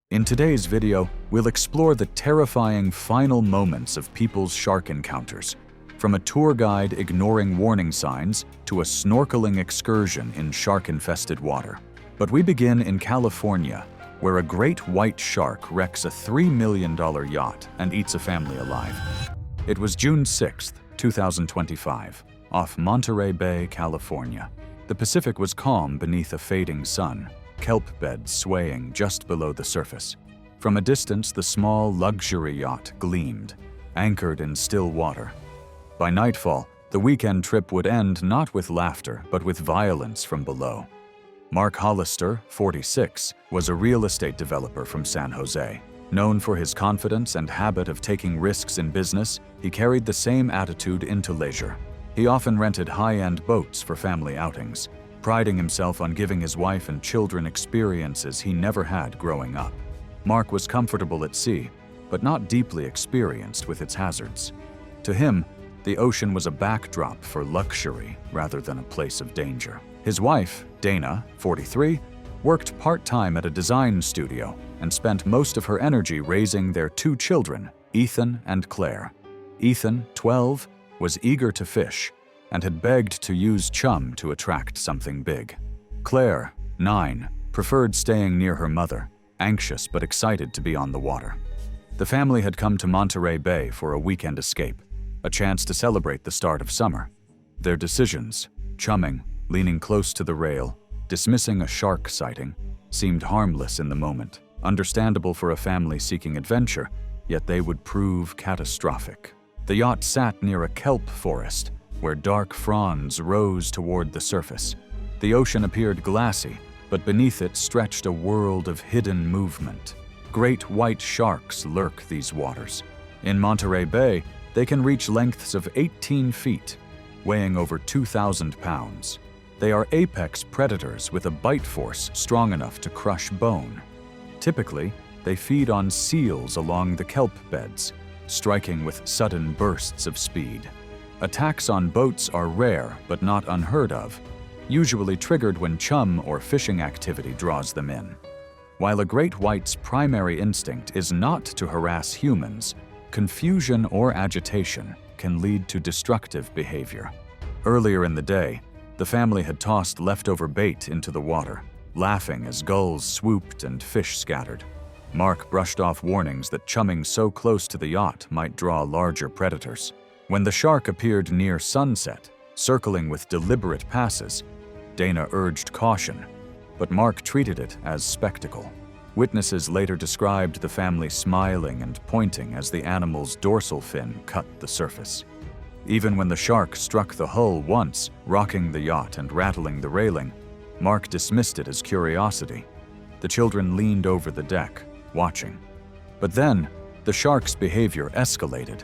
In today's video, we'll explore the terrifying final moments of people's shark encounters, from a tour guide ignoring warning signs to a snorkeling excursion in shark-infested water. But we begin in California, where a great white shark wrecks a $3 million yacht and eats a family alive. It was June 6, 2025, off Monterey Bay, California. The Pacific was calm beneath a fading sun, kelp beds swaying just below the surface. From a distance, the small luxury yacht gleamed, anchored in still water. By nightfall, the weekend trip would end not with laughter, but with violence from below. Mark Hollister, 46, was a real estate developer from San Jose. Known for his confidence and habit of taking risks in business, he carried the same attitude into leisure. He often rented high-end boats for family outings, priding himself on giving his wife and children experiences he never had growing up. Mark was comfortable at sea, but not deeply experienced with its hazards. To him, the ocean was a backdrop for luxury rather than a place of danger. His wife, Dana, 43, worked part-time at a design studio and spent most of her energy raising their two children, Ethan and Claire. Ethan, 12, was eager to fish and had begged to use chum to attract something big. Claire, 9, preferred staying near her mother, anxious but excited to be on the water. The family had come to Monterey Bay for a weekend escape, a chance to celebrate the start of summer. Their decisions, chumming, leaning close to the rail, dismissing a shark sighting, seemed harmless in the moment, understandable for a family seeking adventure, yet they would prove catastrophic. The yacht sat near a kelp forest, where dark fronds rose toward the surface. The ocean appeared glassy, but beneath it stretched a world of hidden movement. Great white sharks lurk these waters. In Monterey Bay, they can reach lengths of 18 feet, weighing over 2,000 pounds. They are apex predators with a bite force strong enough to crush bone. Typically, they feed on seals along the kelp beds, striking with sudden bursts of speed. Attacks on boats are rare but not unheard of, usually triggered when chum or fishing activity draws them in. While a great white's primary instinct is not to harass humans, confusion or agitation can lead to destructive behavior. Earlier in the day, the family had tossed leftover bait into the water, laughing as gulls swooped and fish scattered. Mark brushed off warnings that chumming so close to the yacht might draw larger predators. When the shark appeared near sunset, circling with deliberate passes, Dana urged caution, but Mark treated it as spectacle. Witnesses later described the family smiling and pointing as the animal's dorsal fin cut the surface. Even when the shark struck the hull once, rocking the yacht and rattling the railing, Mark dismissed it as curiosity. The children leaned over the deck, watching. But then, the shark's behavior escalated.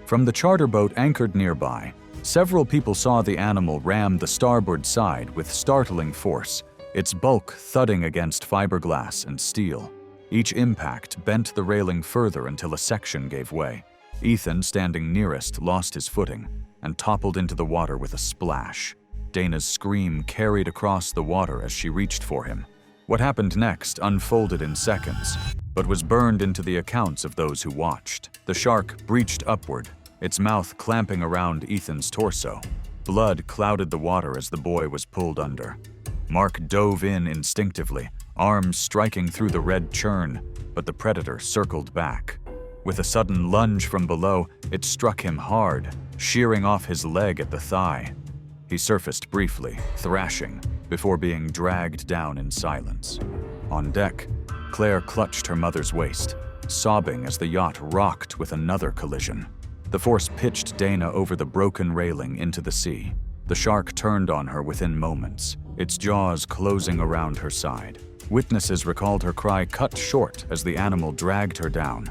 From the charter boat anchored nearby, several people saw the animal ram the starboard side with startling force, its bulk thudding against fiberglass and steel. Each impact bent the railing further until a section gave way. Ethan, standing nearest, lost his footing and toppled into the water with a splash. Dana's scream carried across the water as she reached for him. What happened next unfolded in seconds, but was burned into the accounts of those who watched. The shark breached upward, its mouth clamping around Ethan's torso. Blood clouded the water as the boy was pulled under. Mark dove in instinctively, arms striking through the red churn, but the predator circled back. With a sudden lunge from below, it struck him hard, shearing off his leg at the thigh. He surfaced briefly, thrashing, before being dragged down in silence. On deck, Claire clutched her mother's waist, sobbing as the yacht rocked with another collision. The force pitched Dana over the broken railing into the sea. The shark turned on her within moments, its jaws closing around her side. Witnesses recalled her cry cut short as the animal dragged her down.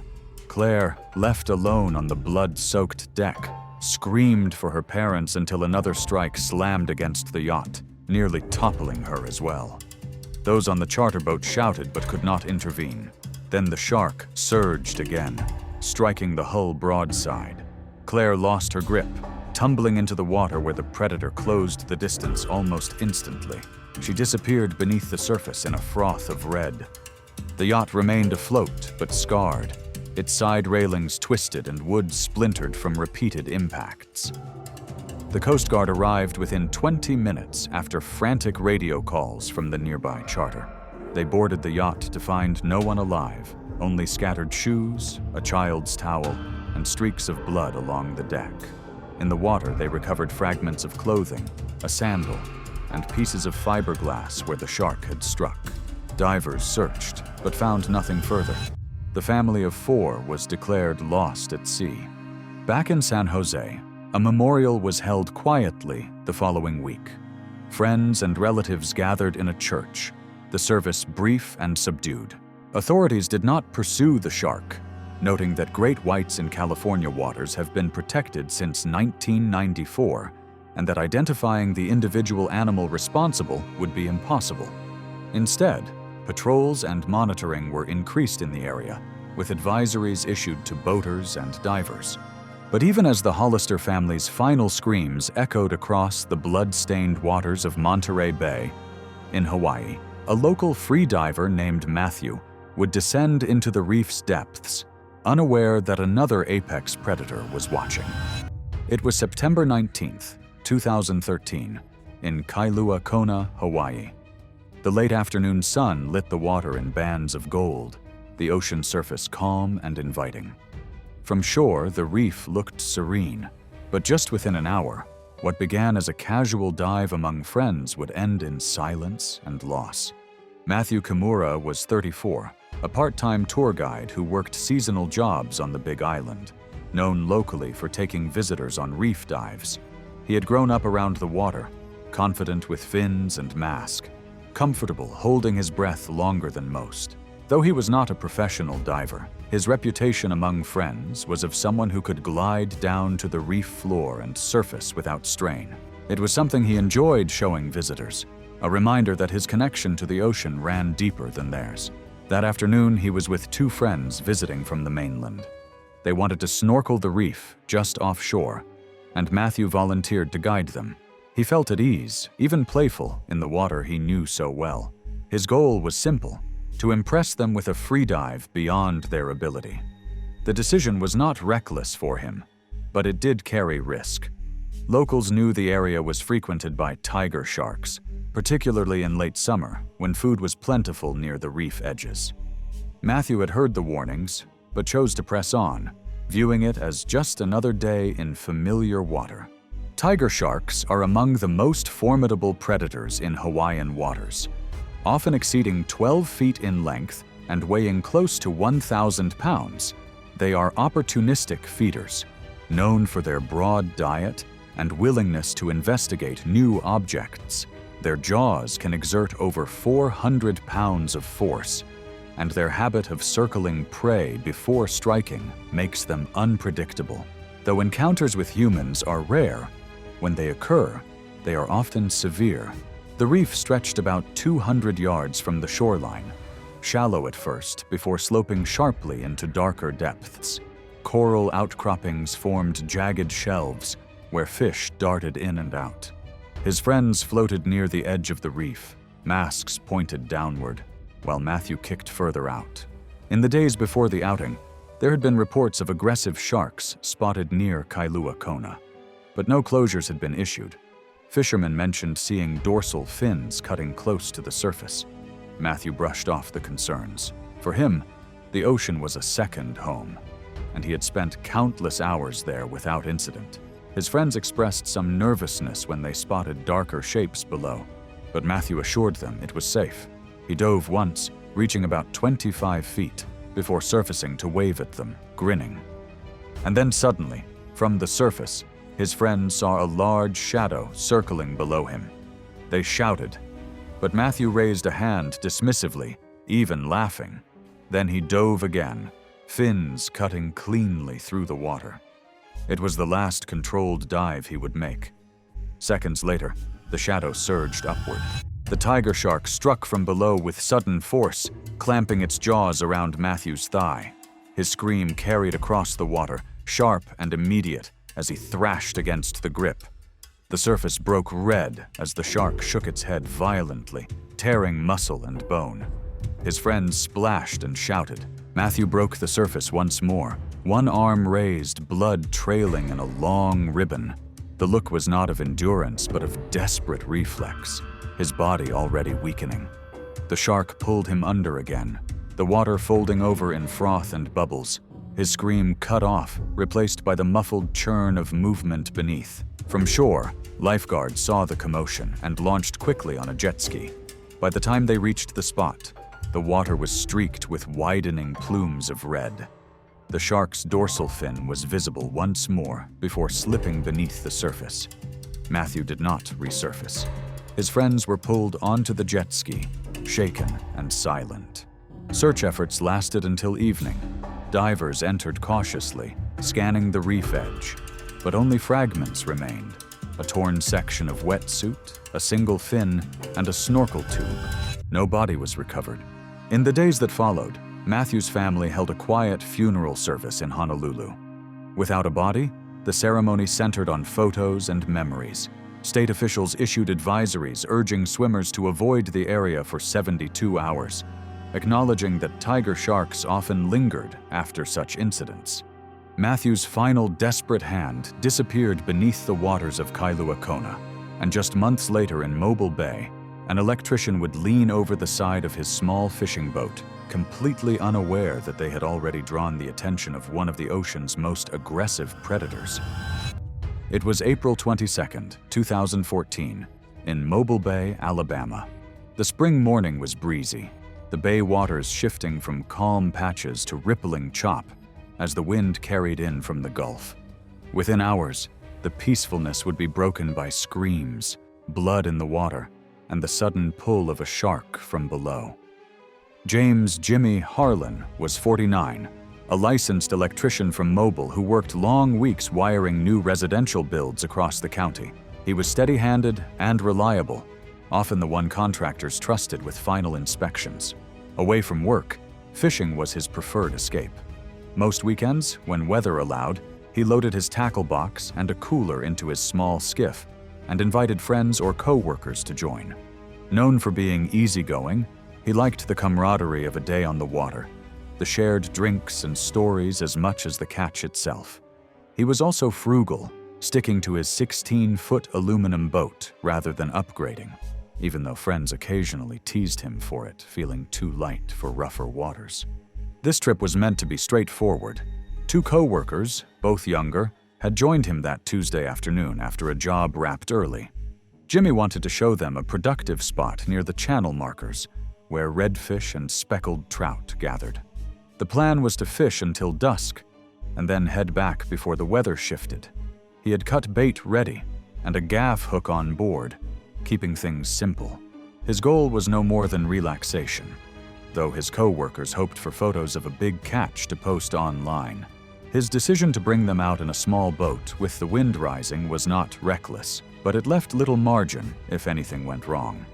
Claire, left alone on the blood-soaked deck, screamed for her parents until another strike slammed against the yacht, nearly toppling her as well. Those on the charter boat shouted but could not intervene. Then the shark surged again, striking the hull broadside. Claire lost her grip, tumbling into the water where the predator closed the distance almost instantly. She disappeared beneath the surface in a froth of red. The yacht remained afloat, but scarred, its side railings twisted and wood splintered from repeated impacts. The Coast Guard arrived within 20 minutes after frantic radio calls from the nearby charter. They boarded the yacht to find no one alive, only scattered shoes, a child's towel, and streaks of blood along the deck. In the water, they recovered fragments of clothing, a sandal, and pieces of fiberglass where the shark had struck. Divers searched, but found nothing further. The family of 4 was declared lost at sea. Back in San Jose, a memorial was held quietly the following week. Friends and relatives gathered in a church, the service brief and subdued. Authorities did not pursue the shark, noting that great whites in California waters have been protected since 1994, and that identifying the individual animal responsible would be impossible. Instead, patrols and monitoring were increased in the area, with advisories issued to boaters and divers. But even as the Hollister family's final screams echoed across the blood-stained waters of Monterey Bay, in Hawaii, a local freediver named Matthew would descend into the reef's depths, unaware that another apex predator was watching. It was September 19, 2013, in Kailua Kona, Hawaii. The late afternoon sun lit the water in bands of gold, the ocean surface calm and inviting. From shore, the reef looked serene, but just within an hour, what began as a casual dive among friends would end in silence and loss. Matthew Kimura was 34, a part-time tour guide who worked seasonal jobs on the Big Island, known locally for taking visitors on reef dives. He had grown up around the water, confident with fins and mask, comfortable holding his breath longer than most. Though he was not a professional diver, his reputation among friends was of someone who could glide down to the reef floor and surface without strain. It was something he enjoyed showing visitors, a reminder that his connection to the ocean ran deeper than theirs. That afternoon, he was with 2 friends visiting from the mainland. They wanted to snorkel the reef just offshore, and Matthew volunteered to guide them. He felt at ease, even playful, in the water he knew so well. His goal was simple: to impress them with a free dive beyond their ability. The decision was not reckless for him, but it did carry risk. Locals knew the area was frequented by tiger sharks, particularly in late summer when food was plentiful near the reef edges. Matthew had heard the warnings, but chose to press on, viewing it as just another day in familiar water. Tiger sharks are among the most formidable predators in Hawaiian waters, often exceeding 12 feet in length and weighing close to 1,000 pounds. They are opportunistic feeders, known for their broad diet and willingness to investigate new objects. Their jaws can exert over 400 pounds of force, and their habit of circling prey before striking makes them unpredictable. Though encounters with humans are rare, when they occur, they are often severe. The reef stretched about 200 yards from the shoreline, shallow at first before sloping sharply into darker depths. Coral outcroppings formed jagged shelves where fish darted in and out. His friends floated near the edge of the reef, masks pointed downward, while Matthew kicked further out. In the days before the outing, there had been reports of aggressive sharks spotted near Kailua Kona, but no closures had been issued. Fishermen mentioned seeing dorsal fins cutting close to the surface. Matthew brushed off the concerns. For him, the ocean was a second home, and he had spent countless hours there without incident. His friends expressed some nervousness when they spotted darker shapes below, but Matthew assured them it was safe. He dove once, reaching about 25 feet, before surfacing to wave at them, grinning. And then suddenly, from the surface, his friends saw a large shadow circling below him. They shouted, but Matthew raised a hand dismissively, even laughing. Then he dove again, fins cutting cleanly through the water. It was the last controlled dive he would make. Seconds later, the shadow surged upward. The tiger shark struck from below with sudden force, clamping its jaws around Matthew's thigh. His scream carried across the water, sharp and immediate, as he thrashed against the grip. The surface broke red as the shark shook its head violently, tearing muscle and bone. His friends splashed and shouted. Matthew broke the surface once more, one arm raised, blood trailing in a long ribbon. The look was not of endurance, but of desperate reflex, his body already weakening. The shark pulled him under again, the water folding over in froth and bubbles. His scream cut off, replaced by the muffled churn of movement beneath. From shore, lifeguards saw the commotion and launched quickly on a jet ski. By the time they reached the spot, the water was streaked with widening plumes of red. The shark's dorsal fin was visible once more before slipping beneath the surface. Matthew did not resurface. His friends were pulled onto the jet ski, shaken and silent. Search efforts lasted until evening. Divers entered cautiously, scanning the reef edge, but only fragments remained: a torn section of wetsuit, a single fin, and a snorkel tube. No body was recovered. In the days that followed, Matthew's family held a quiet funeral service in Honolulu. Without a body, the ceremony centered on photos and memories. State officials issued advisories urging swimmers to avoid the area for 72 hours, acknowledging that tiger sharks often lingered after such incidents. Matthew's final desperate hand disappeared beneath the waters of Kailua Kona, and just months later in Mobile Bay, an electrician would lean over the side of his small fishing boat, completely unaware that they had already drawn the attention of one of the ocean's most aggressive predators. It was April 22, 2014, in Mobile Bay, Alabama. The spring morning was breezy, the bay waters shifting from calm patches to rippling chop as the wind carried in from the Gulf. Within hours, the peacefulness would be broken by screams, blood in the water, and the sudden pull of a shark from below. James "Jimmy" Harlan was 49, a licensed electrician from Mobile who worked long weeks wiring new residential builds across the county. He was steady-handed and reliable, often the one contractors trusted with final inspections. Away from work, fishing was his preferred escape. Most weekends, when weather allowed, he loaded his tackle box and a cooler into his small skiff and invited friends or co-workers to join. Known for being easygoing, he liked the camaraderie of a day on the water, the shared drinks and stories as much as the catch itself. He was also frugal, sticking to his 16-foot aluminum boat rather than upgrading, even though friends occasionally teased him for it, feeling too light for rougher waters. This trip was meant to be straightforward. Two co-workers, both younger, had joined him that Tuesday afternoon after a job wrapped early. Jimmy wanted to show them a productive spot near the channel markers, where redfish and speckled trout gathered. The plan was to fish until dusk, and then head back before the weather shifted. He had cut bait ready, and a gaff hook on board, keeping things simple. His goal was no more than relaxation, though his co-workers hoped for photos of a big catch to post online. His decision to bring them out in a small boat with the wind rising was not reckless, but it left little margin if anything went wrong.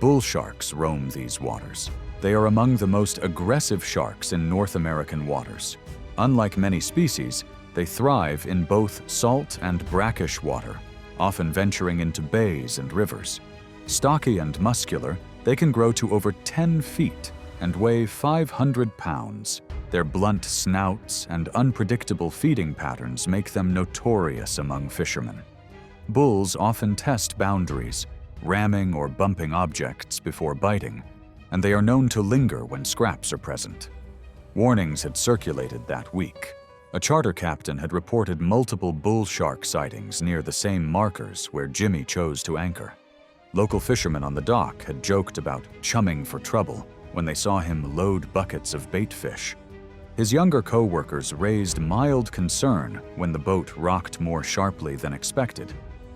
Bull sharks roam these waters. They are among the most aggressive sharks in North American waters. Unlike many species, they thrive in both salt and brackish water, often venturing into bays and rivers. Stocky and muscular, they can grow to over 10 feet and weigh 500 pounds. Their blunt snouts and unpredictable feeding patterns make them notorious among fishermen. Bulls often test boundaries, ramming or bumping objects before biting, and they are known to linger when scraps are present. Warnings had circulated that week. A charter captain had reported multiple bull shark sightings near the same markers where Jimmy chose to anchor. Local fishermen on the dock had joked about chumming for trouble when they saw him load buckets of bait fish. His younger co-workers raised mild concern when the boat rocked more sharply than expected,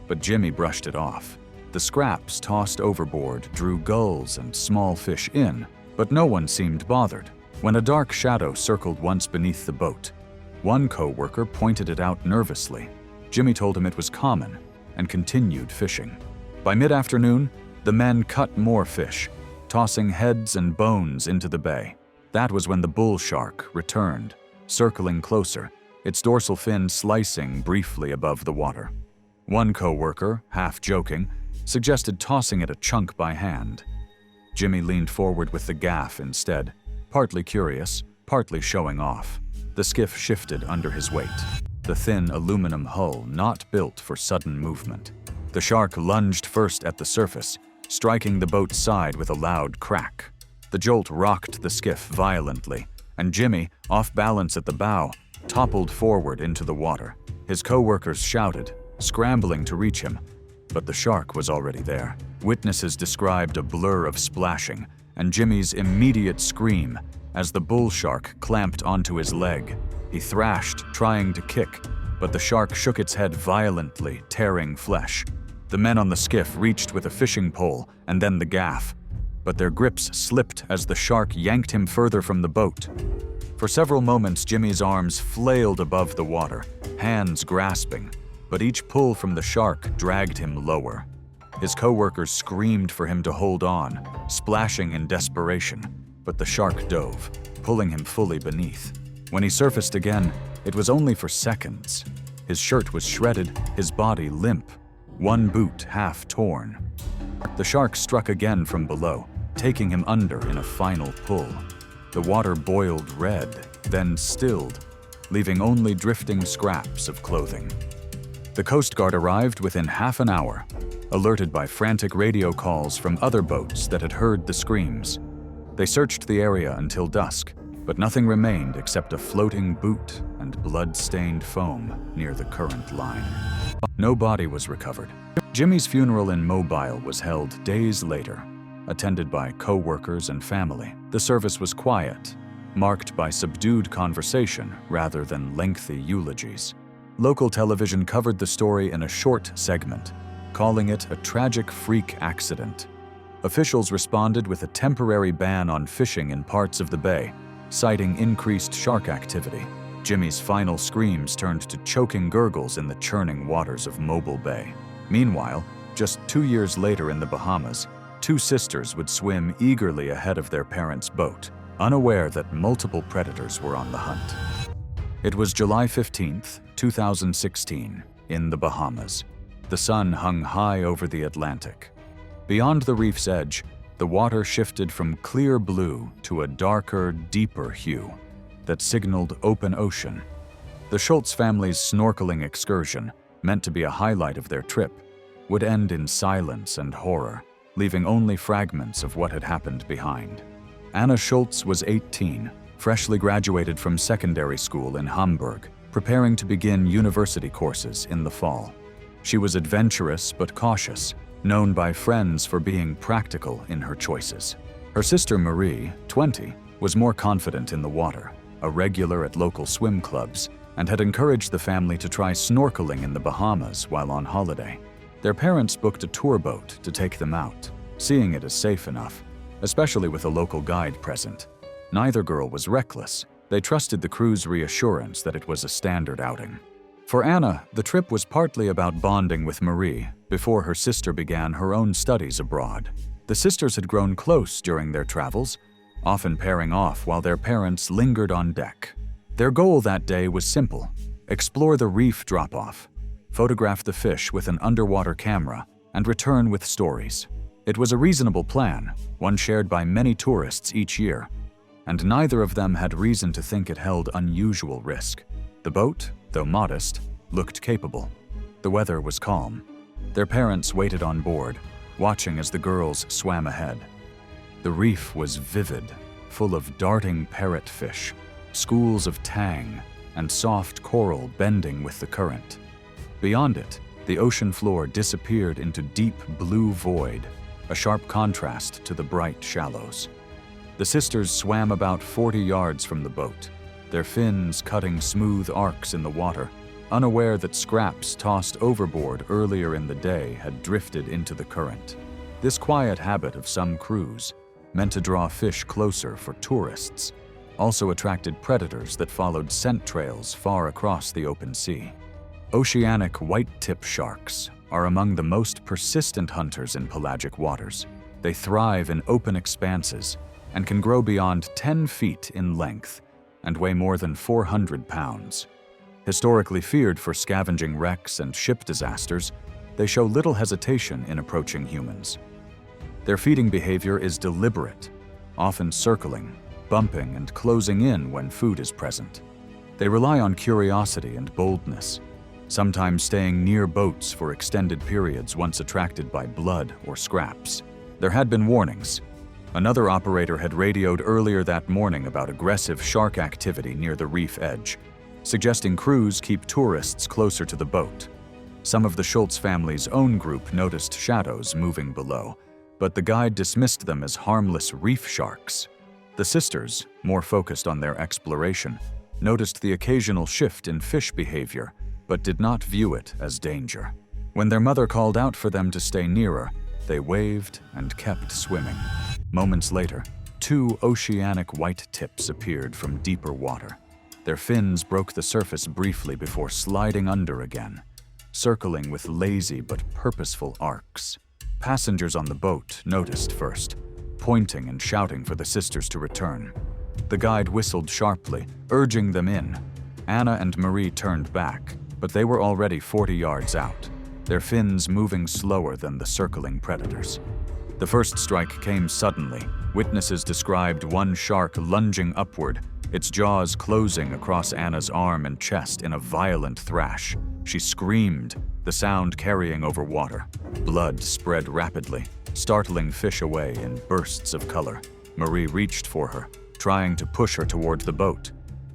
but Jimmy brushed it off. The scraps tossed overboard drew gulls and small fish in, but no one seemed bothered. When a dark shadow circled once beneath the boat, one co-worker pointed it out nervously. Jimmy told him it was common and continued fishing. By mid-afternoon, the men cut more fish, tossing heads and bones into the bay. That was when the bull shark returned, circling closer, its dorsal fin slicing briefly above the water. One co-worker, half joking, suggested tossing it a chunk by hand. Jimmy leaned forward with the gaff instead, partly curious, partly showing off. The skiff shifted under his weight, the thin aluminum hull not built for sudden movement. The shark lunged first at the surface, striking the boat's side with a loud crack. The jolt rocked the skiff violently, and Jimmy, off balance at the bow, toppled forward into the water. His co-workers shouted, scrambling to reach him, but the shark was already there. Witnesses described a blur of splashing, and Jimmy's immediate scream as the bull shark clamped onto his leg. He thrashed, trying to kick, but the shark shook its head violently, tearing flesh. The men on the skiff reached with a fishing pole and then the gaff, but their grips slipped as the shark yanked him further from the boat. For several moments, Jimmy's arms flailed above the water, hands grasping, but each pull from the shark dragged him lower. His co-workers screamed for him to hold on, splashing in desperation, but the shark dove, pulling him fully beneath. When he surfaced again, it was only for seconds. His shirt was shredded, his body limp, one boot half torn. The shark struck again from below, taking him under in a final pull. The water boiled red, then stilled, leaving only drifting scraps of clothing. The Coast Guard arrived within half an hour, alerted by frantic radio calls from other boats that had heard the screams. They searched the area until dusk, but nothing remained except a floating boot and blood-stained foam near the current line. No body was recovered. Jimmy's funeral in Mobile was held days later, attended by co-workers and family. The service was quiet, marked by subdued conversation rather than lengthy eulogies. Local television covered the story in a short segment, calling it a tragic freak accident. Officials responded with a temporary ban on fishing in parts of the bay, citing increased shark activity. Jimmy's final screams turned to choking gurgles in the churning waters of Mobile Bay. Meanwhile, just 2 years later in the Bahamas, two sisters would swim eagerly ahead of their parents' boat, unaware that multiple predators were on the hunt. It was July 15th, 2016, in the Bahamas. The sun hung high over the Atlantic. Beyond the reef's edge, the water shifted from clear blue to a darker, deeper hue that signaled open ocean. The Schultz family's snorkeling excursion, meant to be a highlight of their trip, would end in silence and horror, leaving only fragments of what had happened behind. Anna Schultz was 18, freshly graduated from secondary school in Hamburg, preparing to begin university courses in the fall. She was adventurous but cautious, known by friends for being practical in her choices. Her sister Marie, 20, was more confident in the water, a regular at local swim clubs, and had encouraged the family to try snorkeling in the Bahamas while on holiday. Their parents booked a tour boat to take them out, seeing it as safe enough, especially with a local guide present. Neither girl was reckless. They trusted the crew's reassurance that it was a standard outing. For Anna, the trip was partly about bonding with Marie before her sister began her own studies abroad. The sisters had grown close during their travels, often pairing off while their parents lingered on deck. Their goal that day was simple: explore the reef drop-off, photograph the fish with an underwater camera, and return with stories. It was a reasonable plan, one shared by many tourists each year, and neither of them had reason to think it held unusual risk. The boat, though modest, looked capable. The weather was calm. Their parents waited on board, watching as the girls swam ahead. The reef was vivid, full of darting parrotfish, schools of tang, and soft coral bending with the current. Beyond it, the ocean floor disappeared into deep blue void, a sharp contrast to the bright shallows. The sisters swam about 40 yards from the boat, their fins cutting smooth arcs in the water, unaware that scraps tossed overboard earlier in the day had drifted into the current. This quiet habit of some crews, meant to draw fish closer for tourists, also attracted predators that followed scent trails far across the open sea. Oceanic white-tip sharks are among the most persistent hunters in pelagic waters. They thrive in open expanses and can grow beyond 10 feet in length and weigh more than 400 pounds. Historically feared for scavenging wrecks and ship disasters, they show little hesitation in approaching humans. Their feeding behavior is deliberate, often circling, bumping, and closing in when food is present. They rely on curiosity and boldness, sometimes staying near boats for extended periods once attracted by blood or scraps. There had been warnings. Another operator had radioed earlier that morning about aggressive shark activity near the reef edge, suggesting crews keep tourists closer to the boat. Some of the Schultz family's own group noticed shadows moving below, but the guide dismissed them as harmless reef sharks. The sisters, more focused on their exploration, noticed the occasional shift in fish behavior, but did not view it as danger. When their mother called out for them to stay nearer, they waved and kept swimming. Moments later, 2 oceanic white tips appeared from deeper water. Their fins broke the surface briefly before sliding under again, circling with lazy but purposeful arcs. Passengers on the boat noticed first, pointing and shouting for the sisters to return. The guide whistled sharply, urging them in. Anna and Marie turned back, but they were already 40 yards out, their fins moving slower than the circling predators. The first strike came suddenly. Witnesses described one shark lunging upward, its jaws closing across Anna's arm and chest in a violent thrash. She screamed, the sound carrying over water. Blood spread rapidly, startling fish away in bursts of color. Marie reached for her, trying to push her toward the boat,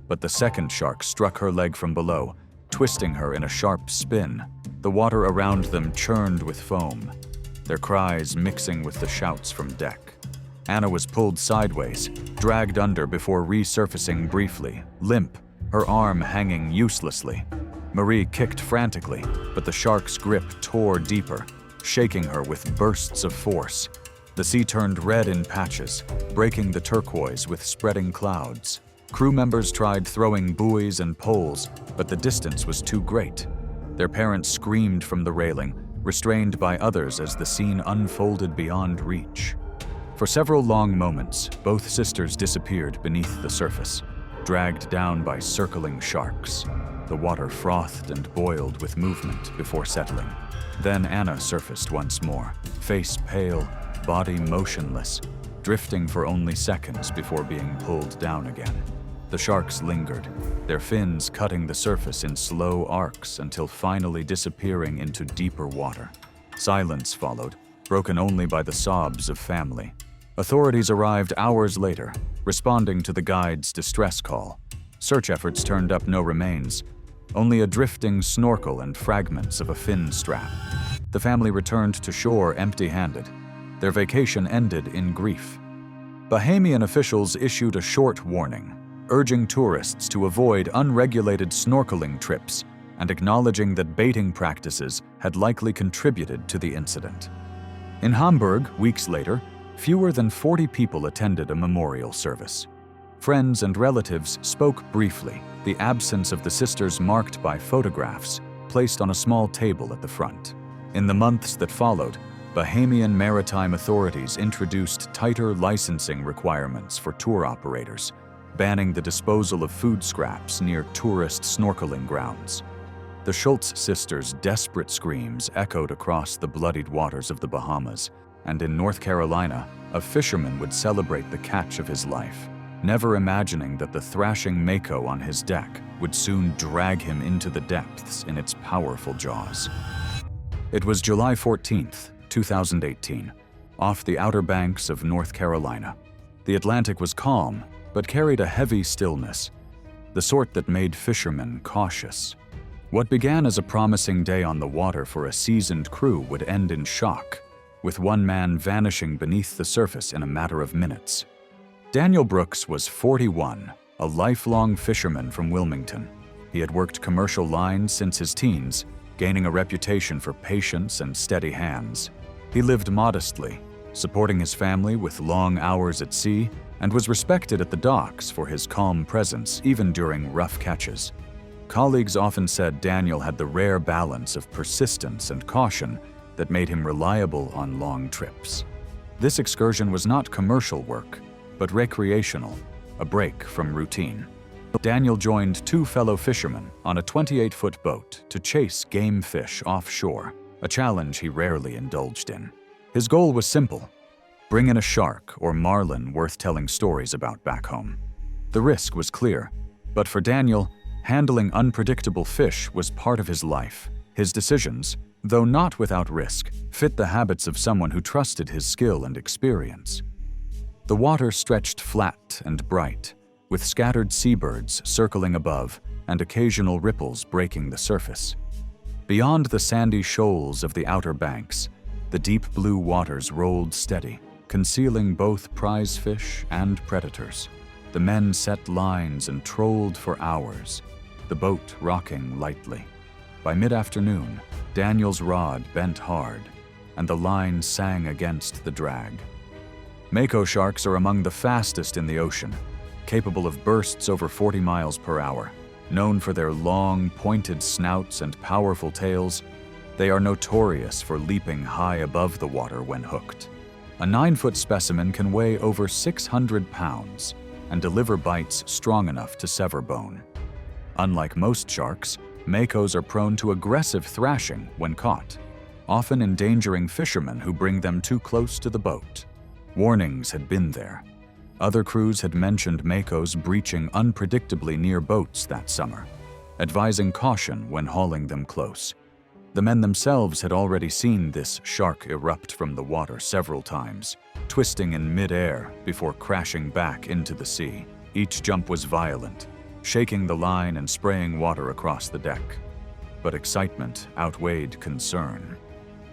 but the second shark struck her leg from below, twisting her in a sharp spin. The water around them churned with foam, their cries mixing with the shouts from deck. Anna was pulled sideways, dragged under before resurfacing briefly, limp, her arm hanging uselessly. Marie kicked frantically, but the shark's grip tore deeper, shaking her with bursts of force. The sea turned red in patches, breaking the turquoise with spreading clouds. Crew members tried throwing buoys and poles, but the distance was too great. Their parents screamed from the railing, restrained by others as the scene unfolded beyond reach. For several long moments, both sisters disappeared beneath the surface, dragged down by circling sharks. The water frothed and boiled with movement before settling. Then Anna surfaced once more, face pale, body motionless, drifting for only seconds before being pulled down again. The sharks lingered, their fins cutting the surface in slow arcs until finally disappearing into deeper water. Silence followed, broken only by the sobs of family. Authorities arrived hours later, responding to the guide's distress call. Search efforts turned up no remains, only a drifting snorkel and fragments of a fin strap. The family returned to shore empty-handed. Their vacation ended in grief. Bahamian officials issued a short warning, urging tourists to avoid unregulated snorkeling trips and acknowledging that baiting practices had likely contributed to the incident. In Hamburg, weeks later, fewer than 40 people attended a memorial service. Friends and relatives spoke briefly, the absence of the sisters marked by photographs placed on a small table at the front. In the months that followed, Bahamian maritime authorities introduced tighter licensing requirements for tour operators, banning the disposal of food scraps near tourist snorkeling grounds. The Schultz sisters' desperate screams echoed across the bloodied waters of the Bahamas, and in North Carolina, a fisherman would celebrate the catch of his life, never imagining that the thrashing mako on his deck would soon drag him into the depths in its powerful jaws. It was July 14th, 2018, off the Outer Banks of North Carolina. The Atlantic was calm, but carried a heavy stillness, the sort that made fishermen cautious. What began as a promising day on the water for a seasoned crew would end in shock, with one man vanishing beneath the surface in a matter of minutes. Daniel Brooks was 41, a lifelong fisherman from Wilmington. He had worked commercial lines since his teens, gaining a reputation for patience and steady hands. He lived modestly, supporting his family with long hours at sea, and was respected at the docks for his calm presence even during rough catches. Colleagues often said Daniel had the rare balance of persistence and caution that made him reliable on long trips. This excursion was not commercial work, but recreational, a break from routine. Daniel joined 2 fellow fishermen on a 28-foot boat to chase game fish offshore, a challenge he rarely indulged in. His goal was simple: Bring in a shark or marlin worth telling stories about back home. The risk was clear, but for Daniel, handling unpredictable fish was part of his life. His decisions, though not without risk, fit the habits of someone who trusted his skill and experience. The water stretched flat and bright, with scattered seabirds circling above and occasional ripples breaking the surface. Beyond the sandy shoals of the outer banks, the deep blue waters rolled steady, concealing both prize fish and predators. The men set lines and trolled for hours, the boat rocking lightly. By mid-afternoon, Daniel's rod bent hard, and the line sang against the drag. Mako sharks are among the fastest in the ocean, capable of bursts over 40 miles per hour. Known for their long, pointed snouts and powerful tails, they are notorious for leaping high above the water when hooked. A 9-foot specimen can weigh over 600 pounds and deliver bites strong enough to sever bone. Unlike most sharks, Makos are prone to aggressive thrashing when caught, often endangering fishermen who bring them too close to the boat. Warnings had been there. Other crews had mentioned Makos breaching unpredictably near boats that summer, advising caution when hauling them close. The men themselves had already seen this shark erupt from the water several times, twisting in mid-air before crashing back into the sea. Each jump was violent, shaking the line and spraying water across the deck. But excitement outweighed concern.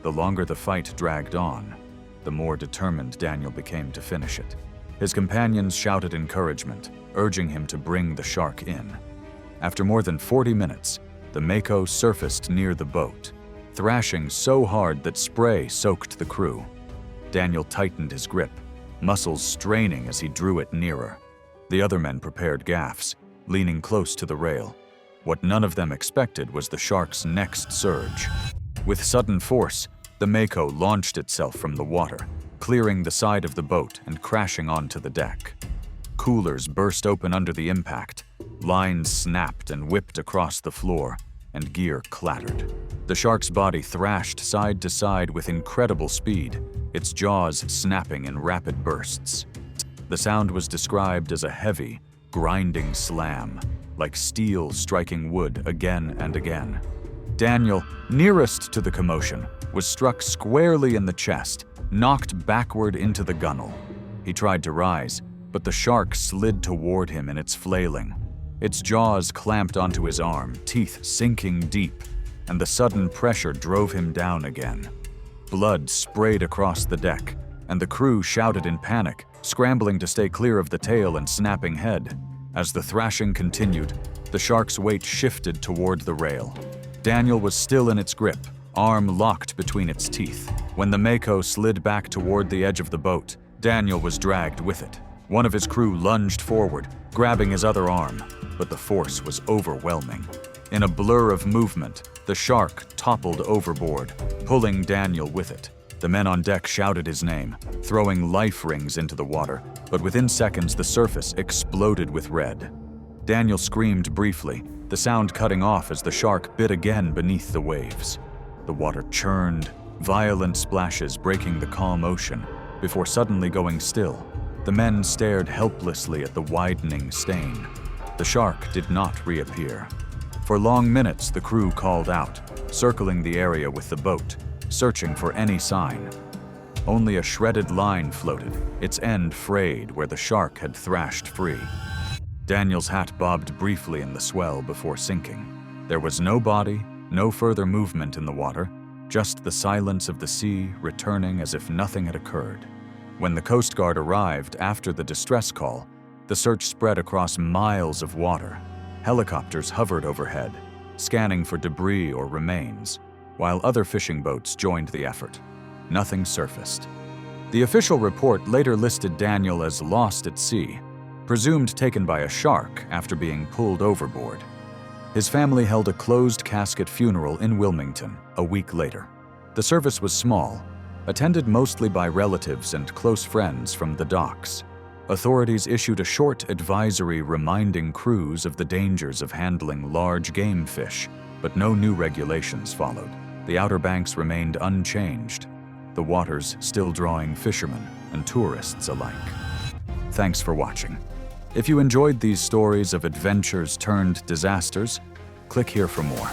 The longer the fight dragged on, the more determined Daniel became to finish it. His companions shouted encouragement, urging him to bring the shark in. After more than 40 minutes, the Mako surfaced near the boat, thrashing so hard that spray soaked the crew. Daniel tightened his grip, muscles straining as he drew it nearer. The other men prepared gaffs, leaning close to the rail. What none of them expected was the shark's next surge. With sudden force, the Mako launched itself from the water, clearing the side of the boat and crashing onto the deck. Coolers burst open under the impact, lines snapped and whipped across the floor, and gear clattered. The shark's body thrashed side to side with incredible speed, its jaws snapping in rapid bursts. The sound was described as a heavy, grinding slam, like steel striking wood again and again. Daniel, nearest to the commotion, was struck squarely in the chest, knocked backward into the gunnel. He tried to rise, but the shark slid toward him in its flailing. Its jaws clamped onto his arm, teeth sinking deep, and the sudden pressure drove him down again. Blood sprayed across the deck, and the crew shouted in panic, scrambling to stay clear of the tail and snapping head. As the thrashing continued, the shark's weight shifted toward the rail. Daniel was still in its grip, arm locked between its teeth. When the Mako slid back toward the edge of the boat, Daniel was dragged with it. One of his crew lunged forward, grabbing his other arm, but the force was overwhelming. In a blur of movement, the shark toppled overboard, pulling Daniel with it. The men on deck shouted his name, throwing life rings into the water, but within seconds the surface exploded with red. Daniel screamed briefly, the sound cutting off as the shark bit again beneath the waves. The water churned, violent splashes breaking the calm ocean, before suddenly going still. The men stared helplessly at the widening stain. The shark did not reappear. For long minutes the crew called out, circling the area with the boat, searching for any sign. Only a shredded line floated, its end frayed where the shark had thrashed free. Daniel's hat bobbed briefly in the swell before sinking. There was no body, no further movement in the water, just the silence of the sea returning as if nothing had occurred. When the Coast Guard arrived after the distress call, the search spread across miles of water. Helicopters hovered overhead, scanning for debris or remains, while other fishing boats joined the effort. Nothing surfaced. The official report later listed Daniel as lost at sea, presumed taken by a shark after being pulled overboard. His family held a closed-casket funeral in Wilmington a week later. The service was small, attended mostly by relatives and close friends from the docks. Authorities issued a short advisory reminding crews of the dangers of handling large game fish, but no new regulations followed. The Outer Banks remained unchanged, the waters still drawing fishermen and tourists alike. Thanks for watching. If you enjoyed these stories of adventures turned disasters, click here for more.